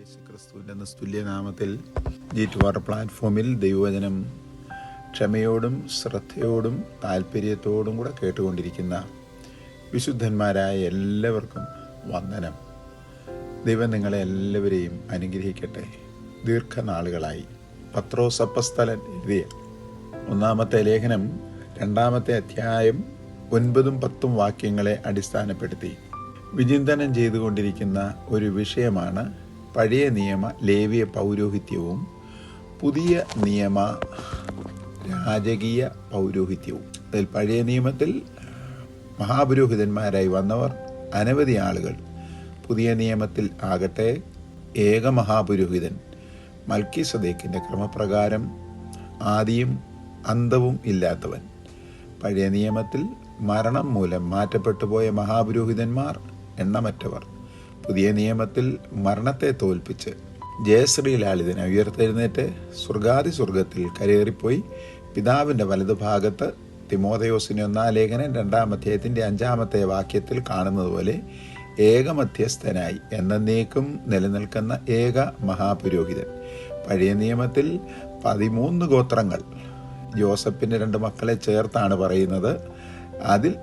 യേശുക്രിസ്തുവിൻ്റെ നിസ്തുല്യ നാമത്തിൽ G2R പ്ലാറ്റ്ഫോമിൽ ദൈവവചനം ക്ഷമയോടും ശ്രദ്ധയോടും താല്പര്യത്തോടും കൂടെ കേട്ടുകൊണ്ടിരിക്കുന്ന വിശുദ്ധന്മാരായ എല്ലാവർക്കും വന്ദനം. ദൈവം നിങ്ങളെ എല്ലാവരെയും അനുഗ്രഹിക്കട്ടെ. ദീർഘനാളുകളായി പത്രോസ് അപ്പസ്തലൻ എഴുതിയ ഒന്നാമത്തെ ലേഖനം 2-ാമത്തെ അധ്യായം 9-10 വാക്യങ്ങളെ അടിസ്ഥാനപ്പെടുത്തി വിചിന്തനം ചെയ്തുകൊണ്ടിരിക്കുന്ന ഒരു വിഷയമാണ് പഴയ നിയമ ലേവ്യ പൗരോഹിത്യവും പുതിയ നിയമ രാജകീയ പൗരോഹിത്യവും. അതിൽ പഴയ നിയമത്തിൽ മഹാപുരോഹിതന്മാരായി വന്നവർ അനവധി ആളുകൾ. പുതിയ നിയമത്തിൽ ആകട്ടെ ഏക മഹാപുരോഹിതൻ മൽക്കീസദേക്കിൻ്റെ ക്രമപ്രകാരം ആദിയും അന്തവും ഇല്ലാത്തവൻ. പഴയ നിയമത്തിൽ മരണം മൂലം മാറ്റപ്പെട്ടുപോയ മഹാപുരോഹിതന്മാർ എണ്ണമറ്റവർ. പുതിയ നിയമത്തിൽ മരണത്തെ തോൽപ്പിച്ച് ജയശ്രീലാളിതനെ ഉയർത്തെഴുന്നേറ്റ് സ്വർഗത്തിൽ കരയേറിപ്പോയി പിതാവിൻ്റെ വലതുഭാഗത്ത് തിമോഥെയോസിന് 1-ാം ലേഖനം 2-ാം അധ്യായത്തിൻ്റെ 5-ാമത്തെ വാക്യത്തിൽ കാണുന്നത് പോലെ ഏകമധ്യസ്ഥനായി എന്നേക്കും നിലനിൽക്കുന്ന ഏക മഹാപുരോഹിതൻ. പഴയ നിയമത്തിൽ 13 ഗോത്രങ്ങൾ, ജോസഫിൻ്റെ 2 മക്കളെ ചേർത്താണ് പറയുന്നത്. അതിൽ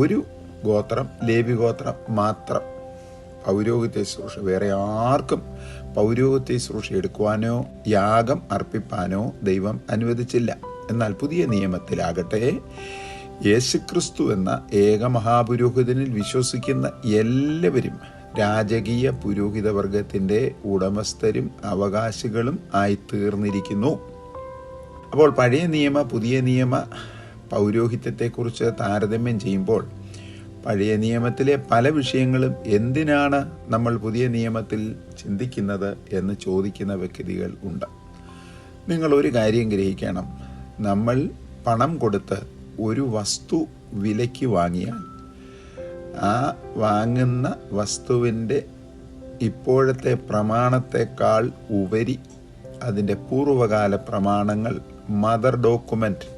ഒരു ഗോത്രം ലേവി ഗോത്രം മാത്രം പൗരോഹിത്യ ശുശ്രൂഷ, വേറെ ആർക്കും പൗരോഹിത്യ ശുശ്രൂഷ എടുക്കുവാനോ യാഗം അർപ്പിപ്പാനോ ദൈവം അനുവദിച്ചില്ല. എന്നാൽ പുതിയ നിയമത്തിലാകട്ടെ യേശുക്രിസ്തു എന്ന ഏക മഹാപുരോഹിതനിൽ വിശ്വസിക്കുന്ന എല്ലാവരും രാജകീയ പുരോഹിത വർഗത്തിൻ്റെ ഉടമസ്ഥരും അവകാശികളും ആയി തീർന്നിരിക്കുന്നു. അപ്പോൾ പഴയ നിയമ പുതിയ നിയമ പൗരോഹിത്യത്തെക്കുറിച്ച് താരതമ്യം ചെയ്യുമ്പോൾ പഴയ നിയമത്തിലെ പല വിഷയങ്ങളും എന്തിനാണ് നമ്മൾ പുതിയ നിയമത്തിൽ ചിന്തിക്കുന്നത് എന്ന് ചോദിക്കുന്ന വ്യക്തികൾ ഉണ്ട്. നിങ്ങൾ ഒരു കാര്യം ഗ്രഹിക്കണം. നമ്മൾ പണം കൊടുത്ത് ഒരു വസ്തു വിലയ്ക്ക് വാങ്ങിയാൽ ആ വാങ്ങുന്ന വസ്തുവിൻ്റെ ഇപ്പോഴത്തെ പ്രമാണത്തെക്കാൾ ഉപരി അതിൻ്റെ പൂർവ്വകാല പ്രമാണങ്ങൾ, മദർ ഡോക്യുമെൻ്റ്,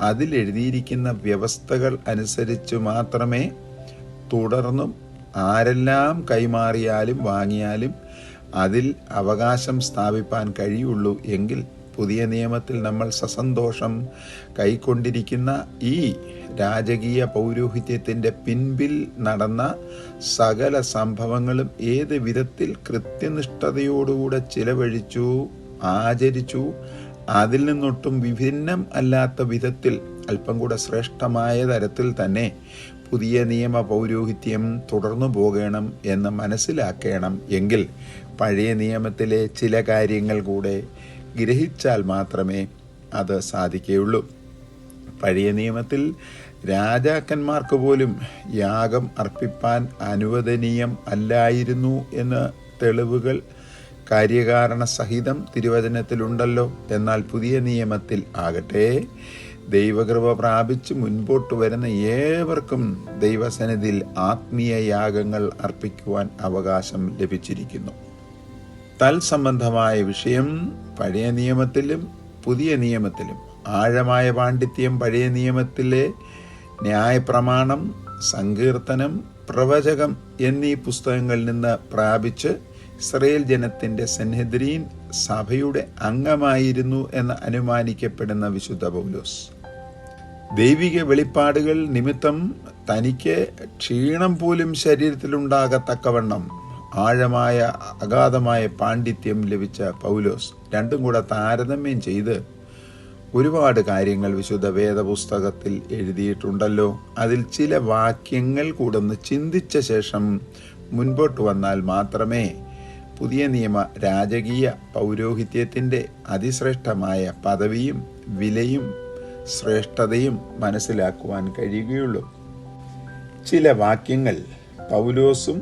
അതിലെഴുതിയിരിക്കുന്ന വ്യവസ്ഥകൾ അനുസരിച്ച് മാത്രമേ തുടർന്നും ആരെല്ലാം കൈമാറിയാലും വാങ്ങിയാലും അതിൽ അവകാശം സ്ഥാപിപ്പാൻ കഴിയുള്ളൂ. എങ്കിൽ പുതിയ നിയമത്തിൽ നമ്മൾ സസന്തോഷം കൈക്കൊണ്ടിരിക്കുന്ന ഈ രാജകീയ പൗരോഹിത്യത്തിൻ്റെ പിൻപിൽ നടന്ന സകല സംഭവങ്ങളും ഏത് വിധത്തിൽ കൃത്യനിഷ്ഠതയോടുകൂടെ ചിലവഴിച്ചു, ആചരിച്ചു, അതിൽ നിന്നൊട്ടും വിഭിന്നം അല്ലാത്ത വിധത്തിൽ അല്പം കൂടെ ശ്രേഷ്ഠമായ തരത്തിൽ തന്നെ പുതിയ നിയമ പൗരോഹിത്യം തുടർന്നു പോകണം എന്ന് മനസ്സിലാക്കണം. എങ്കിൽ പഴയ നിയമത്തിലെ ചില കാര്യങ്ങൾ കൂടെ ഗ്രഹിച്ചാൽ മാത്രമേ അത് സാധിക്കുകയുള്ളൂ. പഴയ നിയമത്തിൽ രാജാക്കന്മാർക്ക് പോലും യാഗം അർപ്പിപ്പാൻ അനുവദനീയം അല്ലായിരുന്നു എന്ന് തെളിവുകൾ കാര്യകാരണ സഹിതം തിരുവചനത്തിലുണ്ടല്ലോ. എന്നാൽ പുതിയ നിയമത്തിൽ ആകട്ടെ ദൈവകൃപ പ്രാപിച്ച് മുൻപോട്ട് വരുന്ന ഏവർക്കും ദൈവസന്നിധിയിൽ ആത്മീയ യാഗങ്ങൾ അർപ്പിക്കുവാൻ അവകാശം ലഭിച്ചിരിക്കുന്നു. തൽസംബന്ധമായ വിഷയം പഴയ നിയമത്തിലും പുതിയ നിയമത്തിലും ആഴമായ പാണ്ഡിത്യം പഴയ നിയമത്തിലെ ന്യായപ്രമാണം, സങ്കീർത്തനം, പ്രവചകം എന്നീ പുസ്തകങ്ങളിൽ നിന്ന് പ്രാപിച്ച് ഇസ്രായേൽ ജനത്തിൻ്റെ സൻഹെദ്രീൻ സഭയുടെ അംഗമായിരുന്നു എന്ന് അനുമാനിക്കപ്പെടുന്ന വിശുദ്ധ പൗലോസ് ദൈവിക വെളിപ്പാടുകൾ നിമിത്തം തനിക്ക് ക്ഷീണം പോലും ശരീരത്തിലുണ്ടാകത്തക്കവണ്ണം ആഴമായ അഗാധമായ പാണ്ഡിത്യം ലഭിച്ച പൗലോസ് രണ്ടും കൂടെ താരതമ്യം ചെയ്ത് ഒരുപാട് കാര്യങ്ങൾ വിശുദ്ധ വേദപുസ്തകത്തിൽ എഴുതിയിട്ടുണ്ടല്ലോ. അതിൽ ചില വാക്യങ്ങൾ കൂടെ ചിന്തിച്ച ശേഷം മുൻപോട്ട് വന്നാൽ മാത്രമേ പുതിയ നിയമ രാജകീയ പൗരോഹിത്യത്തിൻ്റെ അതിശ്രേഷ്ഠമായ പദവിയും വിലയും ശ്രേഷ്ഠതയും മനസ്സിലാക്കുവാൻ കഴിയുകയുള്ളൂ. ചില വാക്യങ്ങൾ പൗലോസും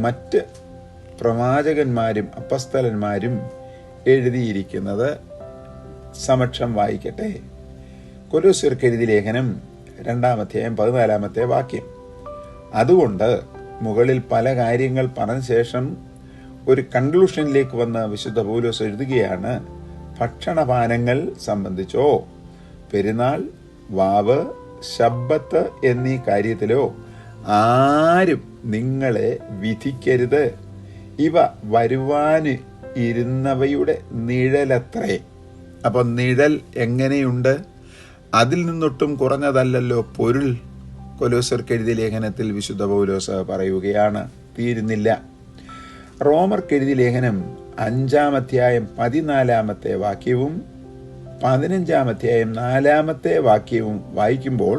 മറ്റ് പ്രവാചകന്മാരും അപ്പസ്തലന്മാരും എഴുതിയിരിക്കുന്നത് സമക്ഷം വായിക്കട്ടെ. കൊലോസ്യർക്ക് എഴുതിയ ലേഖനം 2-ാം അധ്യായം 14-ാമത്തെ വാക്യം. അതുകൊണ്ട് മുകളിൽ പല കാര്യങ്ങൾ പറഞ്ഞ ശേഷം ഒരു കൺക്ലൂഷനിലേക്ക് വന്ന വിശുദ്ധ പൗലോസ് എഴുതുകയാണ്, ഭക്ഷണപാനങ്ങൾ സംബന്ധിച്ചോ പെരുന്നാൾ, വാവ്, ശബ്ബത്ത് എന്നീ കാര്യത്തിലോ ആരും നിങ്ങളെ വിധിക്കരുത്. ഇവ വരുവാന് ഇരുന്നവയുടെ നിഴലത്രേ. അപ്പോൾ നിഴൽ എങ്ങനെയുണ്ട്? അതിൽ നിന്നൊട്ടും കുറഞ്ഞതല്ലല്ലോ പൊരുൾ. കൊലോസ്യർക്ക് എഴുതിയ ലേഖനത്തിൽ വിശുദ്ധ പൗലോസ് പറയുകയാണ്. തീരുന്നില്ല. റോമർക്ക് എഴുതിയ ലേഖനം 5-ാം അധ്യായം 14-ാമത്തെ വാക്യവും 15-ാം അധ്യായം 4-ാമത്തെ വാക്യവും വായിക്കുമ്പോൾ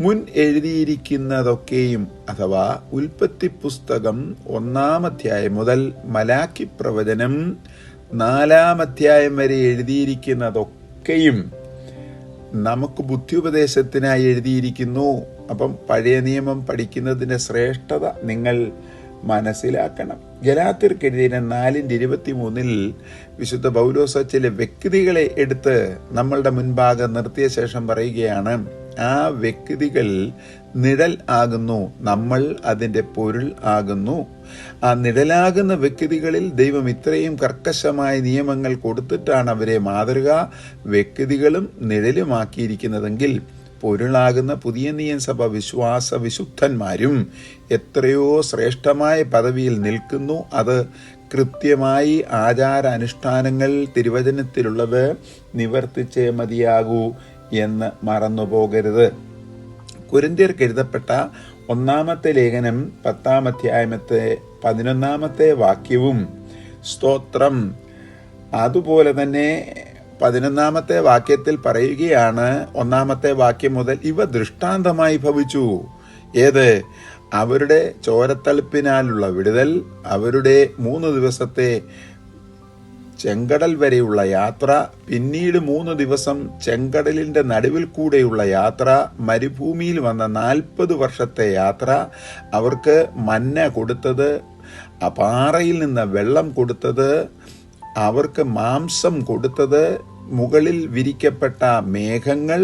മുൻ എഴുതിയിരിക്കുന്നതൊക്കെയും അഥവാ ഉൽപ്പത്തി പുസ്തകം 1-ാം അധ്യായം മുതൽ മലാക്കി പ്രവചനം 4-ാം അധ്യായം വരെ എഴുതിയിരിക്കുന്നതൊക്കെയും നമുക്ക് ബുദ്ധിയുപദേശത്തിനായി എഴുതിയിരിക്കുന്നു. അപ്പം പഴയ നിയമം പഠിക്കുന്നതിൻ്റെ ശ്രേഷ്ഠത നിങ്ങൾ മനസ്സിലാക്കണം. ഗലാത്യർക്ക് എഴുതിയ 4:23 വിശുദ്ധ പൗലോസ് ചില വ്യക്തികളെ എടുത്ത് നമ്മളുടെ മുൻപാകെ നിർത്തിയ ശേഷം പറയുകയാണ്, ആ വ്യക്തികൾ നിഴൽ ആകുന്നു, നമ്മൾ അതിൻ്റെ പൊരുൾ ആകുന്നു. ആ നിഴലാകുന്ന വ്യക്തികളിൽ ദൈവം ഇത്രയും കർക്കശമായ നിയമങ്ങൾ കൊടുത്തിട്ടാണ് അവരെ മാതൃകാ വ്യക്തികളും നിഴലുമാക്കിയിരിക്കുന്നതെങ്കിൽ പൊരുളാകുന്ന പുതിയ നിയമസഭ വിശ്വാസ വിശുദ്ധന്മാരും എത്രയോ ശ്രേഷ്ഠമായ പദവിയിൽ നിൽക്കുന്നു. അത് കൃത്യമായി ആചാര അനുഷ്ഠാനങ്ങൾ തിരുവചനത്തിലുള്ളത് നിവർത്തിച്ചേ മതിയാകൂ എന്ന് മറന്നുപോകരുത്. കൊരിന്ത്യർക്ക് എഴുതപ്പെട്ട 1-ാമത്തെ ലേഖനം 10-ാം അധ്യായത്തെ 11-ാമത്തെ വാക്യവും സ്തോത്രം. അതുപോലെ തന്നെ 11-ാമത്തെ വാക്യത്തിൽ പറയുകയാണ്, 1-ാമത്തെ വാക്യം മുതൽ ഇവ ദൃഷ്ടാന്തമായി ഭവിച്ചു. ഏത്? അവരുടെ ചോരത്തളിപ്പിനാലുള്ള വിടുതൽ, അവരുടെ 3 ദിവസത്തെ ചെങ്കടൽ വരെയുള്ള യാത്ര, പിന്നീട് 3 ദിവസം ചെങ്കടലിൻ്റെ നടുവിൽ കൂടെയുള്ള യാത്ര, മരുഭൂമിയിൽ വന്ന 40 വർഷത്തെ യാത്ര, അവർക്ക് മന്ന കൊടുത്തത്, പാറയിൽ നിന്ന് വെള്ളം കൊടുത്തത്, അവർക്ക് മാംസം കൊടുത്തത്, മുകളിൽ വിരിക്കപ്പെട്ട മേഘങ്ങൾ,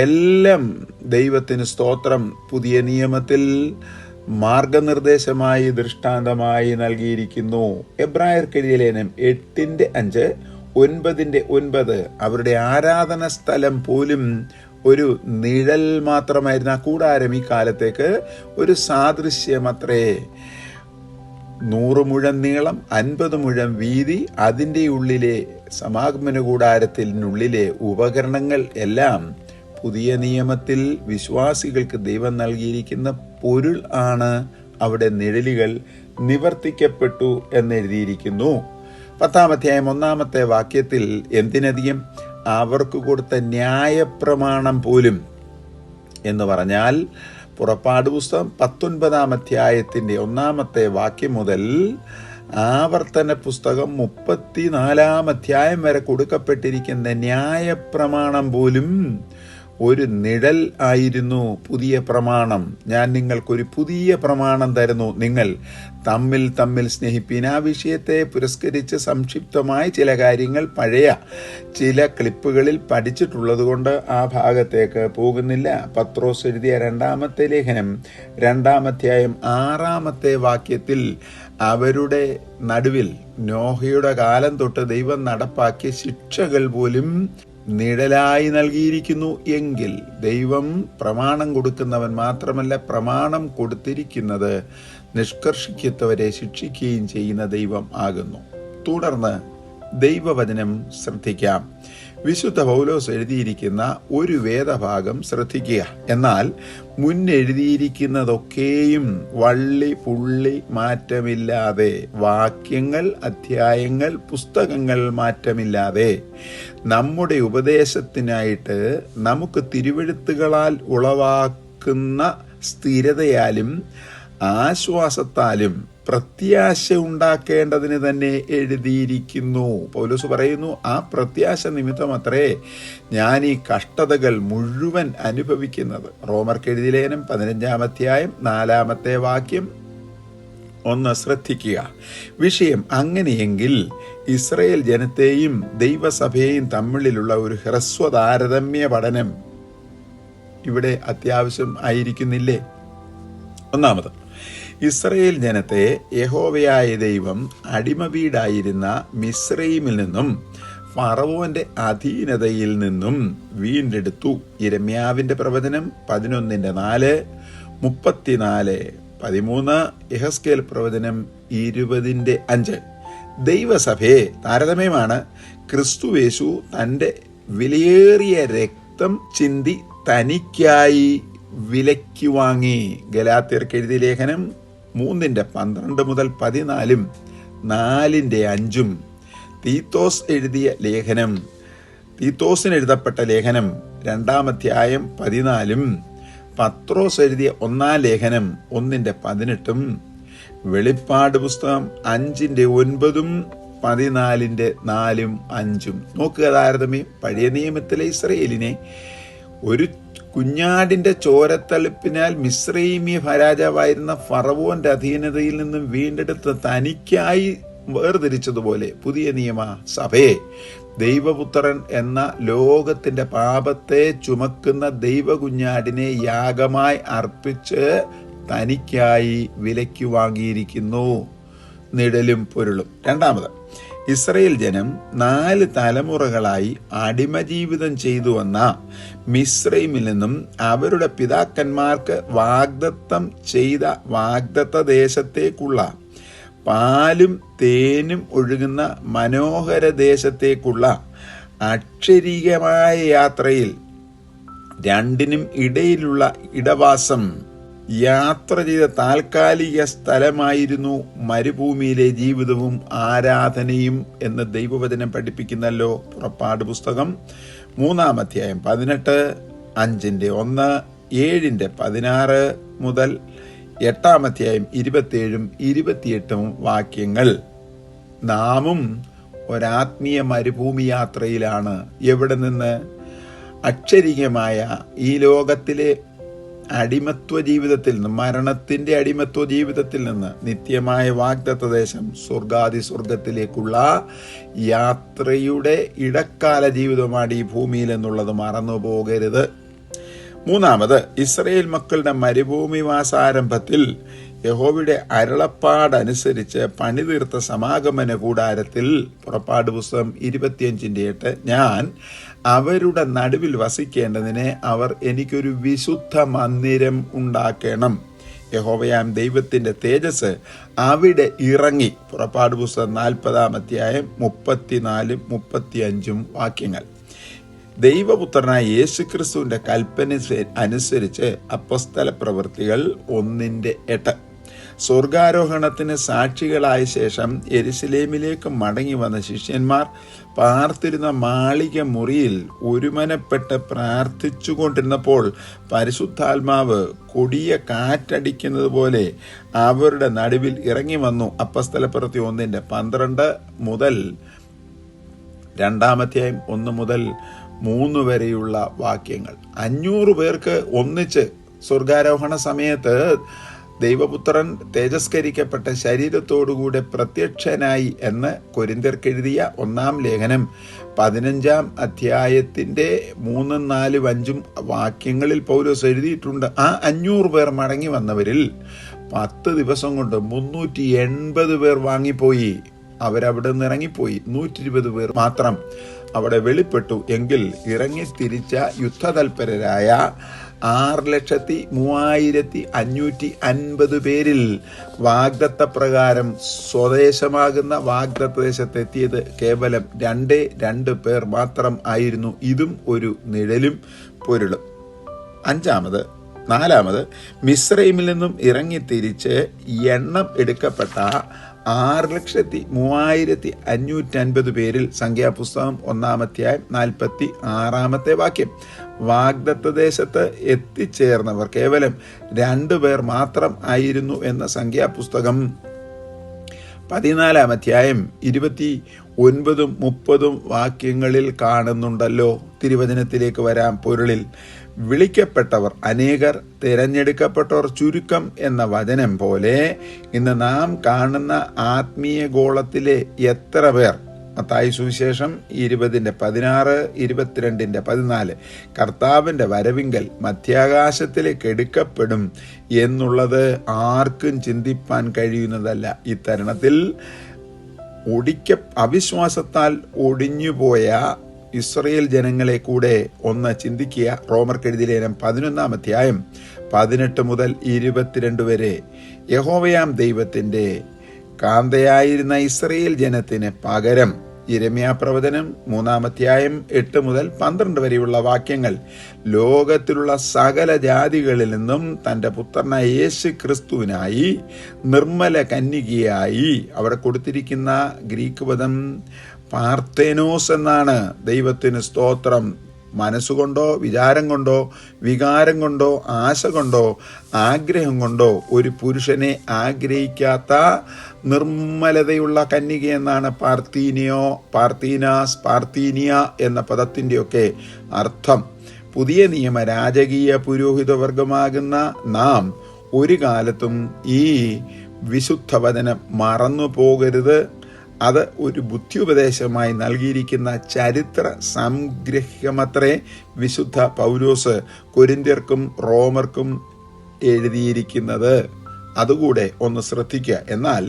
എല്ലാം ദൈവത്തിന് സ്തോത്രം പുതിയ നിയമത്തിൽ മാർഗനിർദ്ദേശമായി ദൃഷ്ടാന്തമായി നൽകിയിരിക്കുന്നു. എബ്രായർക്ക് എഴുതിയ ലേഖനം 8:5 9:9 അവരുടെ ആരാധന സ്ഥലം പോലും ഒരു നിഴൽ മാത്രമായിരുന്നു. ആ കൂടാരം ഈ കാലത്തേക്ക് ഒരു സാദൃശ്യമത്രേ. 100 മുഴം നീളം, 50 മുഴം വീതി, അതിൻ്റെ ഉള്ളിലെ സമാഗമന കൂടാരത്തിനുള്ളിലെ ഉപകരണങ്ങൾ എല്ലാം പുതിയ നിയമത്തിൽ വിശ്വാസികൾക്ക് ദൈവം നൽകിയിരിക്കുന്ന പൊരുൾ ആണ്. അവിടെ നിഴലുകൾ നിവർത്തിക്കപ്പെട്ടു എന്നെഴുതിയിരിക്കുന്നു. 10-ാം അധ്യായം 1-ാമത്തെ വാക്യത്തിൽ എന്തിനധികം അവർക്ക് കൊടുത്ത ന്യായപ്രമാണം പോലും എന്ന് പറഞ്ഞാൽ പുറപ്പാട് പുസ്തകം 19-ാം അധ്യായത്തിൻ്റെ 1-ാമത്തെ വാക്യം മുതൽ ആവർത്തന പുസ്തകം 34-ാം അധ്യായം വരെ കൊടുക്കപ്പെട്ടിരിക്കുന്ന ന്യായപ്രമാണം പോലും ഒരു നിഴൽ ആയിരുന്നു. പുതിയ പ്രമാണം, ഞാൻ നിങ്ങൾക്കൊരു പുതിയ പ്രമാണം തരുന്നു, നിങ്ങൾ തമ്മിൽ തമ്മിൽ സ്നേഹിപ്പീൻ. ആ വിഷയത്തെ പുരസ്കരിച്ച് സംക്ഷിപ്തമായി ചില കാര്യങ്ങൾ പഴയ ചില ക്ലിപ്പുകളിൽ പഠിച്ചിട്ടുള്ളത് കൊണ്ട് ആ ഭാഗത്തേക്ക് പോകുന്നില്ല. പത്രോസ് എഴുതിയ 2-ാമത്തെ ലേഖനം 2-ാം അധ്യായം 6-ാമത്തെ വാക്യത്തിൽ അവരുടെ നടുവിൽ നോഹയുടെ കാലം തൊട്ട് ദൈവം നടപ്പാക്കിയ ശിക്ഷകൾ പോലും നിഴലായി നൽകിയിരിക്കുന്നു. എങ്കിൽ ദൈവം പ്രമാണം കൊടുക്കുന്നവൻ മാത്രമല്ല, പ്രമാണം കൊടുത്തിരിക്കുന്നത് നിഷ്കർഷിക്കത്തവരെ ശിക്ഷിക്കുകയും ചെയ്യുന്ന ദൈവം ആകുന്നു. തുടർന്ന് ദൈവവചനം ശ്രദ്ധിക്കാം. വിശുദ്ധ പൗലോസ് എഴുതിയിരിക്കുന്ന ഒരു വേദഭാഗം ശ്രദ്ധിക്കുക. എന്നാൽ മുന്നെഴുതിയിരിക്കുന്നതൊക്കെയും വള്ളി പുള്ളി മാറ്റമില്ലാതെ, വാക്യങ്ങൾ, അധ്യായങ്ങൾ, പുസ്തകങ്ങൾ മാറ്റമില്ലാതെ നമ്മുടെ ഉപദേശത്തിനായിട്ട് നമുക്ക് തിരുവെഴുത്തുകളാൽ ഉളവാക്കുന്ന സ്ഥിരതയാലും ആശ്വാസത്താലും പ്രത്യാശ ഉണ്ടാക്കേണ്ടതിന് തന്നെ എഴുതിയിരിക്കുന്നു. പൗലോസ് പറയുന്നു, ആ പ്രത്യാശ നിമിത്തമത്രേ ഞാൻ ഈ കഷ്ടതകൾ മുഴുവൻ അനുഭവിക്കുന്നത്. റോമർക്ക് എഴുതിയ ലേഖനം 15-ാം അധ്യായം 4-ാമത്തെ വാക്യം ഒന്ന് ശ്രദ്ധിക്കുക. വിഷയം അങ്ങനെയെങ്കിൽ ഇസ്രായേൽ ജനത്തെയും ദൈവസഭയെയും തമ്മിലുള്ള ഒരു ഹ്രസ്വതാരതമ്യ പഠനം ഇവിടെ അത്യാവശ്യം ആയിരിക്കുന്നില്ലേ? ഒന്നാമത്, ഇസ്രായേൽ ജനത്തെ യഹോവയായ ദൈവം അടിമ വീടായിരുന്ന മിസ്രയീമിൽ നിന്നും ഫറവോന്റെ അധീനതയിൽ നിന്നും വീണ്ടെടുത്തു. യിരെമ്യാവിന്റെ പ്രവചനം 11:4, 34, 13, യെഹെസ്കേൽ പ്രവചനം 20:5. ദൈവസഭയെ താരതമ്യമാണ് ക്രിസ്തുയേശു തൻ്റെ വിലയേറിയ രക്തം ചിന്തി തനിക്കായി വിലയ്ക്ക് വാങ്ങി. ഗലാത്യർക്ക് എഴുതിയ ലേഖനം 3:12 മുതൽ 14, 4:5. തീത്തോസ് എഴുതിയ ലേഖനം, തീത്തോസിന് എഴുതപ്പെട്ട ലേഖനം 2-ാം അധ്യായം 14, പത്രോസ് എഴുതിയ 1-ാം ലേഖനം 1:18, വെളിപ്പാട് പുസ്തകം 5:9, 14:4, 5. നോക്കുക താരതമ്യം. പഴയ നിയമത്തിലെ ഇസ്രയേലിനെ ഒരു കുഞ്ഞാടിന്റെ ചോരത്തളിപ്പിനാൽ മിസ്രയീമ്യ രാജാവായിരുന്ന ഫറവോന്റെ അധീനതയിൽ നിന്നും വീണ്ടെടുത്ത് തനിക്കായി വേർതിരിച്ചതുപോലെ പുതിയ നിയമ സഭയെ ദൈവപുത്രൻ എന്ന ലോകത്തിന്റെ പാപത്തെ ചുമക്കുന്ന ദൈവകുഞ്ഞാടിനെ യാഗമായി അർപ്പിച്ച് തനിക്കായി വിലയ്ക്ക് വാങ്ങിയിരിക്കുന്നു. നിഴലും പൊരുളും. രണ്ടാമത്, ഇസ്രയേൽ ജനം 4 തലമുറകളായി അടിമജീവിതം ചെയ്തു വന്ന മിസ്രൈമിൽ നിന്നും അവരുടെ പിതാക്കന്മാർക്ക് വാഗ്ദത്തം ചെയ്ത വാഗ്ദത്ത ദേശത്തേക്കുള്ള പാലും തേനും ഒഴുകുന്ന മനോഹര ദേശത്തേക്കുള്ള അക്ഷരീകമായ യാത്രയിൽ രണ്ടിനും ഇടയിലുള്ള ഇടവാസം യാത്ര ചെയ്ത താൽക്കാലിക സ്ഥലമായിരുന്നു മരുഭൂമിയിലെ ജീവിതവും ആരാധനയും എന്ന് ദൈവവചനം പഠിപ്പിക്കുന്നല്ലോ. പുറപ്പാട് പുസ്തകം 3-ാം അധ്യായം 18, 5:1, 7:16 മുതൽ 8-ാം അധ്യായം 27, 28 വാക്യങ്ങൾ. നാമും ഒരാത്മീയ മരുഭൂമി യാത്രയിലാണ്. എവിടെ നിന്ന്? അക്ഷരീകമായ ഈ ലോകത്തിലെ അടിമത്വ ജീവിതത്തിൽ നിന്ന്, മരണത്തിന്റെ അടിമത്വ ജീവിതത്തിൽ നിന്ന് നിത്യമായ വാഗ്ദത്ത ദേശം സ്വർഗത്തിലേക്കുള്ള യാത്രയുടെ ഇടക്കാല ജീവിതമാണ് ഈ ഭൂമിയിൽ എന്നുള്ളത് മറന്നു പോകരുത്. മൂന്നാമത്, ഇസ്രയേൽ മക്കളുടെ മരുഭൂമിവാസാരംഭത്തിൽ യഹോവയുടെ അരുളപ്പാടനുസരിച്ച് പണിതീർത്ത സമാഗമന കൂടാരത്തിൽ പുറപ്പാട് പുസ്തകം 25:8 ഞാൻ അവരുടെ നടുവിൽ വസിക്കേണ്ടതിന് അവർ എനിക്കൊരു വിശുദ്ധ മന്ദിരം ഉണ്ടാക്കണം. യഹോവയാം ദൈവത്തിന്റെ തേജസ് അവിടെ ഇറങ്ങി. പുറപ്പാട് പുസ്തകം 40-ാം അധ്യായം 34, 35 വാക്യങ്ങൾ. ദൈവപുത്രനായ യേശുക്രിസ്തുവിന്റെ കൽപ്പന അനുസരിച്ച് അപ്പോസ്തല പ്രവൃത്തികൾ 1:8. സ്വർഗാരോഹണത്തിന് സാക്ഷികളായ ശേഷം യെരുശലേമിലേക്ക് മടങ്ങി വന്ന ശിഷ്യന്മാർ പാർത്തിരുന്ന മാളിക മുറിയിൽ ഒരുമനപ്പെട്ട് പ്രാർത്ഥിച്ചു കൊണ്ടിരുന്നപ്പോൾ പരിശുദ്ധാത്മാവ് കൊടിയ കാറ്റടിക്കുന്നത് പോലെ അവരുടെ നടുവിൽ ഇറങ്ങി വന്നു. അപ്പോസ്തല പ്രവൃത്തി 1:12 മുതൽ 2-ാം അധ്യായം 1 മുതൽ 3 വരെയുള്ള വാക്യങ്ങൾ. 500 പേർക്ക് ഒന്നിച്ച് സ്വർഗാരോഹണ സമയത്ത് ദൈവപുത്രൻ തേജസ്കരിക്കപ്പെട്ട ശരീരത്തോടുകൂടെ പ്രത്യക്ഷനായി എന്ന് കൊരിന്ത്യർക്കെഴുതിയ 1-ാം ലേഖനം 15-ാം അധ്യായത്തിന്റെ 3, 4, 5 വാക്യങ്ങളിൽ പൗലോസ് എഴുതിയിട്ടുണ്ട്. ആ 500 പേർ മടങ്ങി വന്നവരിൽ 10 ദിവസം കൊണ്ട് 380 പേർ വാങ്ങിപ്പോയി. അവരവിടെ നിന്ന് ഇറങ്ങിപ്പോയി. 120 പേർ മാത്രം അവിടെ വെളിപ്പെട്ടു. എങ്കിൽ ഇറങ്ങിത്തിരിച്ച യുദ്ധതൽപരരായ 6,35,550 പേരിൽ വാഗ്ദത്ത പ്രകാരം സ്വദേശമാകുന്ന വാഗ്ദത്ത ദേശത്തെത്തിയത് കേവലം 2 പേർ മാത്രം ആയിരുന്നു. ഇതും ഒരു നിഴലും പൊരുളും. നാലാമത്, മിസ്രൈമിൽ നിന്നും ഇറങ്ങിത്തിരിച്ച് എണ്ണം എടുക്കപ്പെട്ട 6,35,550 പേരിൽ സംഖ്യാപുസ്തകം 1-ാം അധ്യായം 46-ാമത്തെ വാക്യം. വാഗ്ദത്ത ദേശത്ത് എത്തിച്ചേർന്നവർ കേവലം 2 പേർ മാത്രം ആയിരുന്നു എന്ന സംഖ്യാപുസ്തകം 14-ാം അധ്യായം 29, 30 വാക്യങ്ങളിൽ കാണുന്നുണ്ടല്ലോ. തിരുവചനത്തിലേക്ക് വരാം. പൊരുളിൽ വിളിക്കപ്പെട്ടവർ അനേകർ, തിരഞ്ഞെടുക്കപ്പെട്ടവർ ചുരുക്കം എന്ന വചനം പോലെ ഇന്ന് നാം കാണുന്ന ആത്മീയ ഗോളത്തിലെ എത്ര പേർ? മത്തായി സുവിശേഷം 20:16, 22:14 കർത്താവിന്റെ വരവിങ്കൽ മധ്യാകാശത്തിലേക്ക് എടുക്കപ്പെടും എന്നുള്ളത് ആർക്കും ചിന്തിപ്പാൻ കഴിയുന്നതല്ല. ഇത്തരുണത്തിൽ അവിശ്വാസത്താൽ ഒടിഞ്ഞുപോയ ഇസ്രയേൽ ജനങ്ങളെ കൂടെ ഒന്ന് ചിന്തിക്കുക. റോമർക്കെഴുതിയ ലേഖനം 11-ാം അധ്യായം 18 മുതൽ 22 വരെ യഹോവയാം ദൈവത്തിൻ്റെ കാന്തയായിരുന്ന ഇസ്രയേൽ ജനത്തിന് പകരം യിരെമ്യാ പ്രവചനം 3-ാം അധ്യായം 8 മുതൽ 12 വരെയുള്ള വാക്യങ്ങൾ ലോകത്തിലുള്ള സകല ജാതികളിൽ നിന്നും തൻ്റെ പുത്രനായ യേശു ക്രിസ്തുവിനായി നിർമ്മല കന്യകയായി അവിടെ കൊടുത്തിരിക്കുന്ന ഗ്രീക്ക് പദം പാർത്തേനോസ് എന്നാണ്. ദൈവത്തിന് സ്തോത്രം. മനസ്സുകൊണ്ടോ വിചാരം കൊണ്ടോ വികാരം കൊണ്ടോ ആശ കൊണ്ടോ ആഗ്രഹം കൊണ്ടോ ഒരു പുരുഷനെ ആഗ്രഹിക്കാത്ത നിർമ്മലതയുള്ള കന്യക എന്നാണ് പാർത്തീനിയ എന്ന പദത്തിൻ്റെയൊക്കെ അർത്ഥം. പുതിയ നിയമ രാജകീയ പുരോഹിതവർഗമാകുന്ന നാം ഒരു കാലത്തും ഈ വിശുദ്ധ വചനം മറന്നു പോകരുത്. അത് ഒരു ബുദ്ധിയുപദേശമായി നൽകിയിരിക്കുന്ന ചരിത്ര സംഗ്രഹമത്രേ വിശുദ്ധ പൗലോസ് കൊരിന്ത്യർക്കും റോമർക്കും എഴുതിയിരിക്കുന്നത്. അതുകൂടെ ഒന്ന് ശ്രദ്ധിക്കുക. എന്നാൽ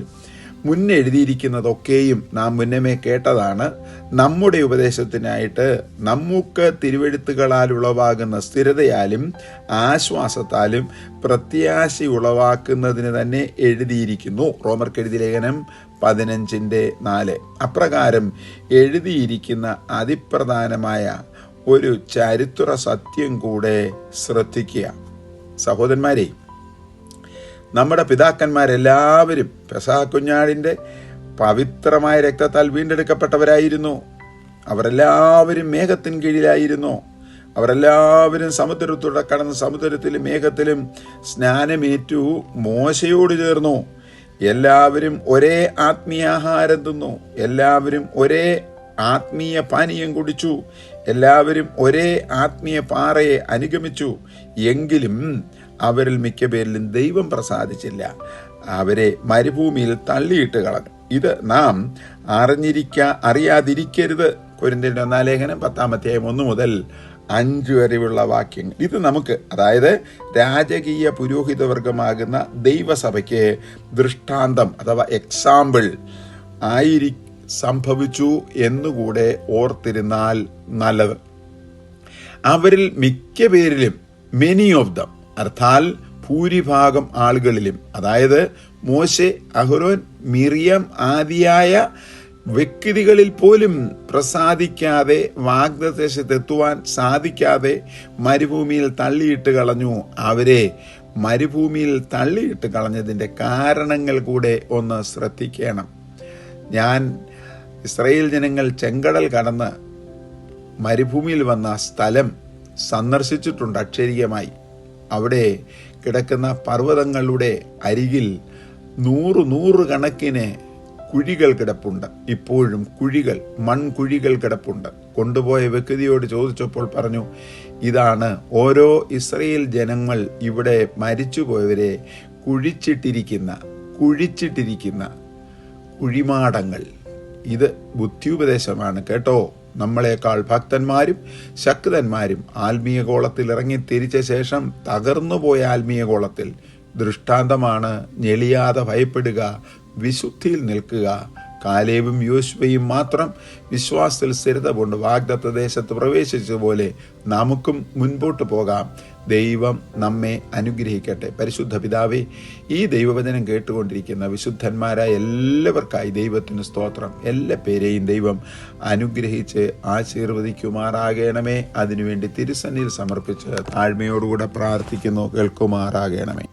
മുന്നെഴുതിയിരിക്കുന്നതൊക്കെയും നാം മുന്നമേ കേട്ടതാണ്. നമ്മുടെ ഉപദേശത്തിനായിട്ട് നമുക്ക് തിരുവെഴുത്തുകളാൽ ഉളവാകുന്ന സ്ഥിരതയാലും ആശ്വാസത്താലും പ്രത്യാശ ഉളവാക്കുന്നതിന് തന്നെ എഴുതിയിരിക്കുന്നു. റോമർക്ക് എഴുതിയ ലേഖനം 15:4. അപ്രകാരം എഴുതിയിരിക്കുന്ന അതിപ്രധാനമായ ഒരു ചരിത്ര സത്യം കൂടെ ശ്രദ്ധിക്കുക. സഹോദരന്മാരെ, നമ്മുടെ പിതാക്കന്മാരെല്ലാവരും പെസഹ കുഞ്ഞാടിൻ്റെ പവിത്രമായ രക്തത്താൽ വീണ്ടെടുക്കപ്പെട്ടവരായിരുന്നു. അവരെല്ലാവരും മേഘത്തിൻ കീഴിലായിരുന്നു. അവരെല്ലാവരും സമുദ്രത്തൂടെ കടന്ന് സമുദ്രത്തിലും മേഘത്തിലും സ്നാനമേറ്റു മോശയോട് ചേർന്നു. എല്ലാവരും ഒരേ ആത്മീയാഹാരം തിന്നു. എല്ലാവരും ഒരേ ആത്മീയ പാനീയം കുടിച്ചു. എല്ലാവരും ഒരേ ആത്മീയ പാറയെ അനുഗമിച്ചു. എങ്കിലും അവരിൽ മിക്ക പേരിലും ദൈവം പ്രസാദിച്ചില്ല. അവരെ മരുഭൂമിയിൽ തള്ളിയിട്ട് കളഞ്ഞു. ഇത് നാം അറിയാതിരിക്കരുത്. കൊരിന്ത്യരുടെ 1-ാം ലേഖനം 10-ാം അധ്യായം 1 മുതൽ 5 വരെയുള്ള വാക്യങ്ങൾ. ഇത് നമുക്ക്, അതായത് രാജകീയ പുരോഹിതവർഗമാകുന്ന ദൈവസഭയ്ക്ക് ദൃഷ്ടാന്തം അഥവാ എക്സാമ്പിൾ സംഭവിച്ചു എന്നുകൂടെ ഓർത്തിരുന്നാൽ നല്ലത്. അവരിൽ മിക്ക പേരിലും മെനി ഓഫ് ദം, അർത്ഥാൽ ഭൂരിഭാഗം ആളുകളിലും, അതായത് മോശെ, അഹരോൻ, മിറിയം ആദിയായ വ്യക്തികളിൽ പോലും പ്രസാദിക്കാതെ വാഗ്ദത്തദേശത്തെത്തുവാൻ സാധിക്കാതെ മരുഭൂമിയിൽ തള്ളിയിട്ട് കളഞ്ഞു. അവരെ മരുഭൂമിയിൽ തള്ളിയിട്ട് കളഞ്ഞതിൻ്റെ കാരണങ്ങൾ കൂടെ ഒന്ന് ശ്രദ്ധിക്കണം. ഞാൻ ഇസ്രായേൽ ജനങ്ങൾ ചെങ്കടൽ കടന്ന് മരുഭൂമിയിൽ വന്ന സ്ഥലം സന്ദർശിച്ചിട്ടുണ്ട് അക്ഷരീയമായി. അവിടെ കിടക്കുന്ന പർവ്വതങ്ങളുടെ അരികിൽ 100 കണക്കിന് കുഴികൾ കിടപ്പുണ്ട്. ഇപ്പോഴും കുഴികൾ, മൺകുഴികൾ കിടപ്പുണ്ട്. കൊണ്ടുപോയ വ്യക്തിയോട് ചോദിച്ചപ്പോൾ പറഞ്ഞു, ഇതാണ് ഓരോ ഇസ്രായേൽ ജനങ്ങൾ ഇവിടെ മരിച്ചുപോയവരെ കുഴിച്ചിട്ടിരിക്കുന്ന കുഴിമാടങ്ങൾ. ഇത് ബുദ്ധിയുപദേശമാണ് കേട്ടോ. നമ്മളെക്കാൾ ഭക്തന്മാരും ശക്തന്മാരും ആത്മീയ ഗോളത്തിൽ ഇറങ്ങി തിരിച്ച ശേഷം തകർന്നുപോയ ആത്മീയ ഗോളത്തിൽ ദൃഷ്ടാന്തമാണ് ഞെളിയാതെ ഭയപ്പെടുക, വിശുദ്ധിയിൽ നിൽക്കുക. കാലേബും യോശുവയും മാത്രം വിശ്വാസത്തിൽ സ്ഥിരത കൊണ്ട് വാഗ്ദത്ത ദേശത്ത് പ്രവേശിച്ചതുപോലെ നമുക്കും മുൻപോട്ട് പോകാം. ദൈവം നമ്മെ അനുഗ്രഹിക്കട്ടെ. പരിശുദ്ധ പിതാവേ, ഈ ദൈവവചനം കേട്ടുകൊണ്ടിരിക്കുന്ന വിശുദ്ധന്മാരായ എല്ലാവർക്കായി ദൈവത്തിന് സ്തോത്രം. എല്ലാ പേരെയും ദൈവം അനുഗ്രഹിച്ച് ആശീർവദിക്കുമാറാകണമേ. അതിനുവേണ്ടി തിരുസന്നിധിയിൽ സമർപ്പിച്ച് താഴ്മയോടുകൂടെ പ്രാർത്ഥിക്കുന്നു, കേൾക്കുമാറാകണമേ.